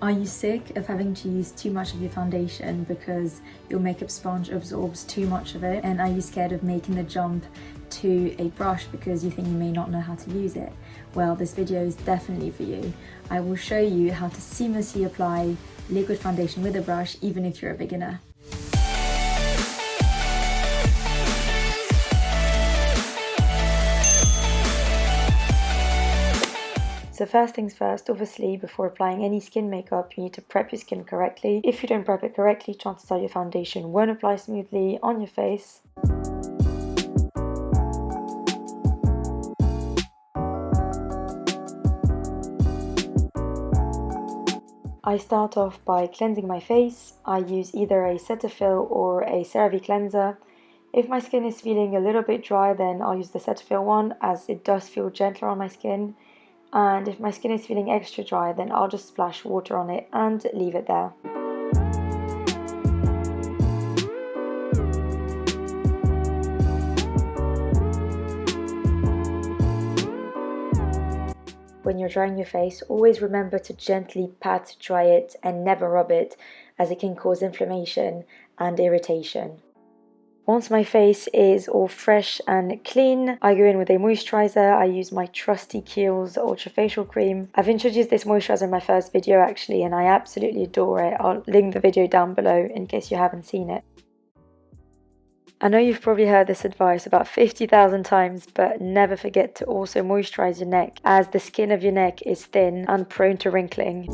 Are you sick of having to use too much of your foundation because your makeup sponge absorbs too much of it? And are you scared of making the jump to a brush because you think you may not know how to use it? Well, this video is definitely for you. I will show you how to seamlessly apply liquid foundation with a brush even if you're a beginner. So first things first, obviously before applying any skin makeup, you need to prep your skin correctly. If you don't prep it correctly, chances are your foundation won't apply smoothly on your face. I start off by cleansing my face. I use either a Cetaphil or a CeraVe cleanser. If my skin is feeling a little bit dry, then I'll use the Cetaphil one as it does feel gentler on my skin. And if my skin is feeling extra dry, then I'll just splash water on it and leave it there. When you're drying your face, always remember to gently pat dry it and never rub it, as it can cause inflammation and irritation. Once my face is all fresh and clean, I go in with a moisturizer. I use my trusty Kiehl's Ultra Facial Cream. I've introduced this moisturizer in my first video actually, and I absolutely adore it. I'll link the video down below in case you haven't seen it. I know you've probably heard this advice about 50,000 times, but never forget to also moisturize your neck, as the skin of your neck is thin and prone to wrinkling.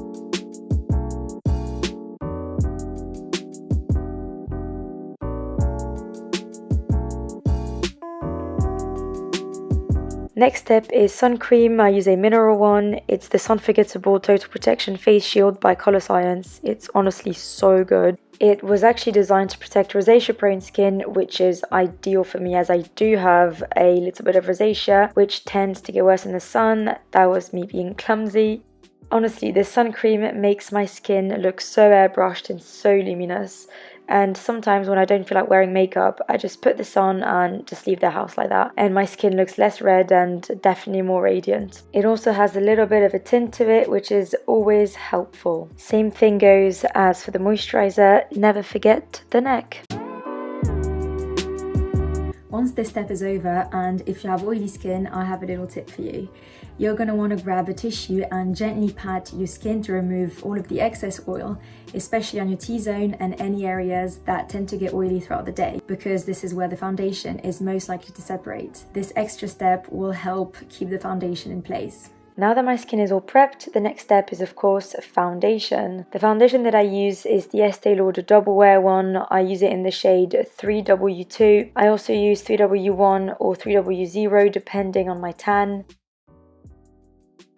Next step is sun cream. I use a mineral one. It's the Unforgettable Total Protection Face Shield by Color Science. It's honestly so good. It was actually designed to protect rosacea prone skin, which is ideal for me as I do have a little bit of rosacea, which tends to get worse in the sun. That was me being clumsy. Honestly, this sun cream makes my skin look so airbrushed and so luminous. And sometimes when I don't feel like wearing makeup, I just put this on and just leave the house like that. And my skin looks less red and definitely more radiant. It also has a little bit of a tint to it, which is always helpful. Same thing goes as for the moisturizer. Never forget the neck. Once this step is over, and if you have oily skin, I have a little tip for you. You're going to want to grab a tissue and gently pat your skin to remove all of the excess oil, especially on your T-zone and any areas that tend to get oily throughout the day, because this is where the foundation is most likely to separate. This extra step will help keep the foundation in place. Now that my skin is all prepped, the next step is of course foundation. The foundation that I use is the Estee Lauder Double Wear one. I use it in the shade 3W2. I also use 3W1 or 3W0 depending on my tan.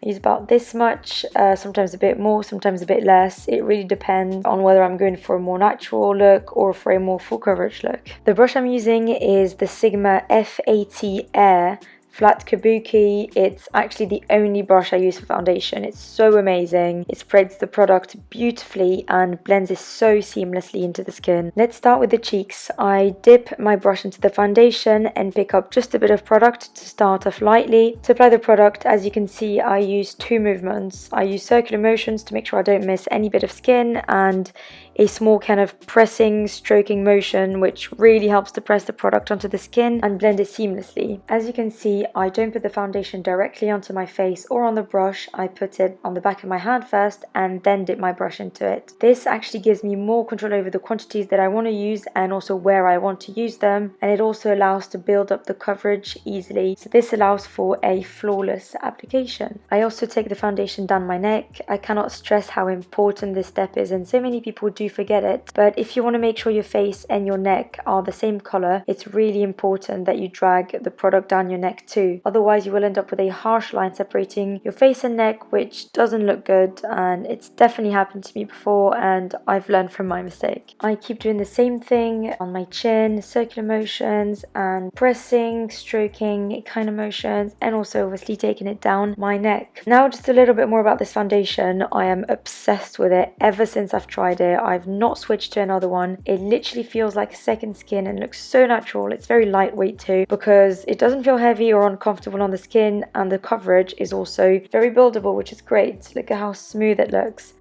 I use about this much, sometimes a bit more, sometimes a bit less. It really depends on whether I'm going for a more natural look or for a more full coverage look. The brush I'm using is the Sigma F80 Air Flat Kabuki. It's actually the only brush I use for foundation. It's so amazing. It spreads the product beautifully and blends it so seamlessly into the skin. Let's start with the cheeks. I dip my brush into the foundation and pick up just a bit of product to start off lightly. To apply the product, as you can see, I use two movements. I use circular motions to make sure I don't miss any bit of skin, and a small kind of pressing, stroking motion, which really helps to press the product onto the skin and blend it seamlessly. As you can see, I don't put the foundation directly onto my face or on the brush. I put it on the back of my hand first and then dip my brush into it. This actually gives me more control over the quantities that I want to use and also where I want to use them, and it also allows to build up the coverage easily. So this allows for a flawless application. I also take the foundation down my neck. I cannot stress how important this step is, and so many people do forget it, but if you want to make sure your face and your neck are the same color, it's really important that you drag the product down your neck too. Otherwise you will end up with a harsh line separating your face and neck, which doesn't look good, and it's definitely happened to me before and I've learned from my mistake. I keep doing the same thing on my chin, circular motions and pressing, stroking kind of motions, and also obviously taking it down my neck. Now just a little bit more about this foundation. I am obsessed with it. Ever since I've tried it, I've not switched to another one. It literally feels like a second skin and looks so natural. It's very lightweight too, because it doesn't feel heavy or uncomfortable on the skin, and the coverage is also very buildable, which is great. Look at how smooth it looks.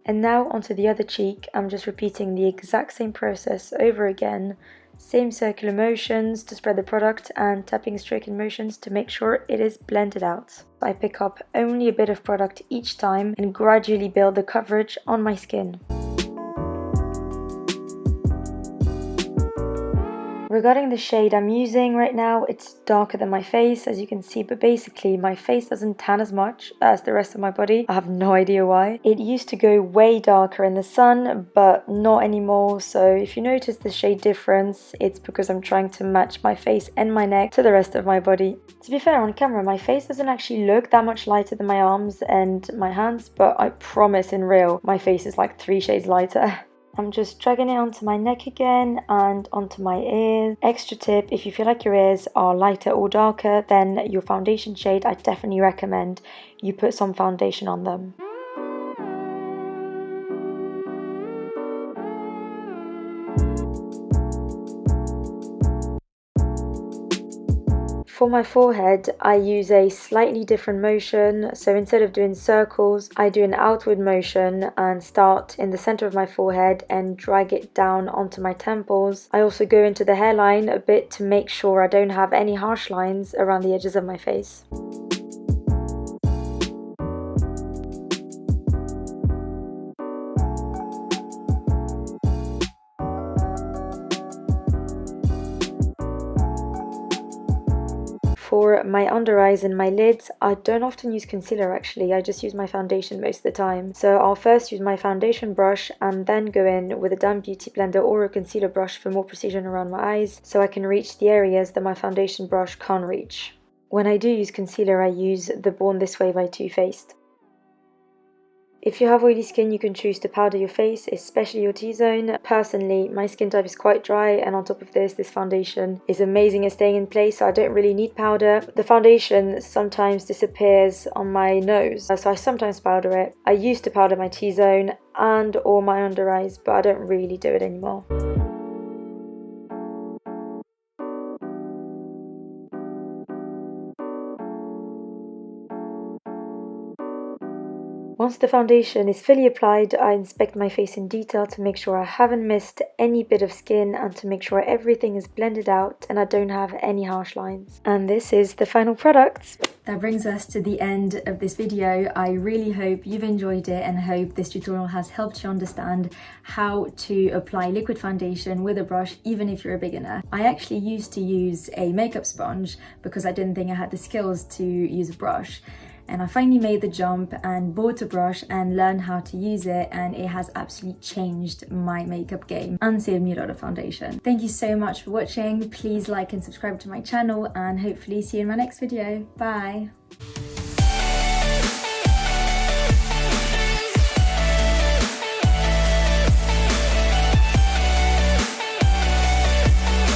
And now onto the other cheek. I'm just repeating the exact same process over again. Same circular motions to spread the product and tapping stroking motions to make sure it is blended out. I pick up only a bit of product each time and gradually build the coverage on my skin. Regarding the shade I'm using right now, it's darker than my face, as you can see, but basically my face doesn't tan as much as the rest of my body. I have no idea why. It used to go way darker in the sun, but not anymore, so if you notice the shade difference, it's because I'm trying to match my face and my neck to the rest of my body. To be fair, on camera, my face doesn't actually look that much lighter than my arms and my hands, but I promise in real, my face is like 3 shades lighter. I'm just dragging it onto my neck again and onto my ears. Extra tip, if you feel like your ears are lighter or darker than your foundation shade, I definitely recommend you put some foundation on them. For my forehead, I use a slightly different motion, so instead of doing circles, I do an outward motion and start in the center of my forehead and drag it down onto my temples. I also go into the hairline a bit to make sure I don't have any harsh lines around the edges of my face. For my under eyes and my lids, I don't often use concealer actually, I just use my foundation most of the time. So I'll first use my foundation brush and then go in with a damp beauty blender or a concealer brush for more precision around my eyes, so I can reach the areas that my foundation brush can't reach. When I do use concealer, I use the Born This Way by Too Faced. If you have oily skin, you can choose to powder your face, especially your T-zone. Personally, my skin type is quite dry, and on top of this foundation is amazing at staying in place, so I don't really need powder. The foundation sometimes disappears on my nose, so I sometimes powder it. I used to powder my T-zone and or my under eyes, but I don't really do it anymore. Once the foundation is fully applied, I inspect my face in detail to make sure I haven't missed any bit of skin and to make sure everything is blended out and I don't have any harsh lines. And this is the final product. That brings us to the end of this video. I really hope you've enjoyed it and hope this tutorial has helped you understand how to apply liquid foundation with a brush, even if you're a beginner. I actually used to use a makeup sponge because I didn't think I had the skills to use a brush. And I finally made the jump and bought a brush and learned how to use it, and it has absolutely changed my makeup game and saved me a lot of foundation. Thank you so much for watching. Please like and subscribe to my channel and hopefully see you in my next video. Bye!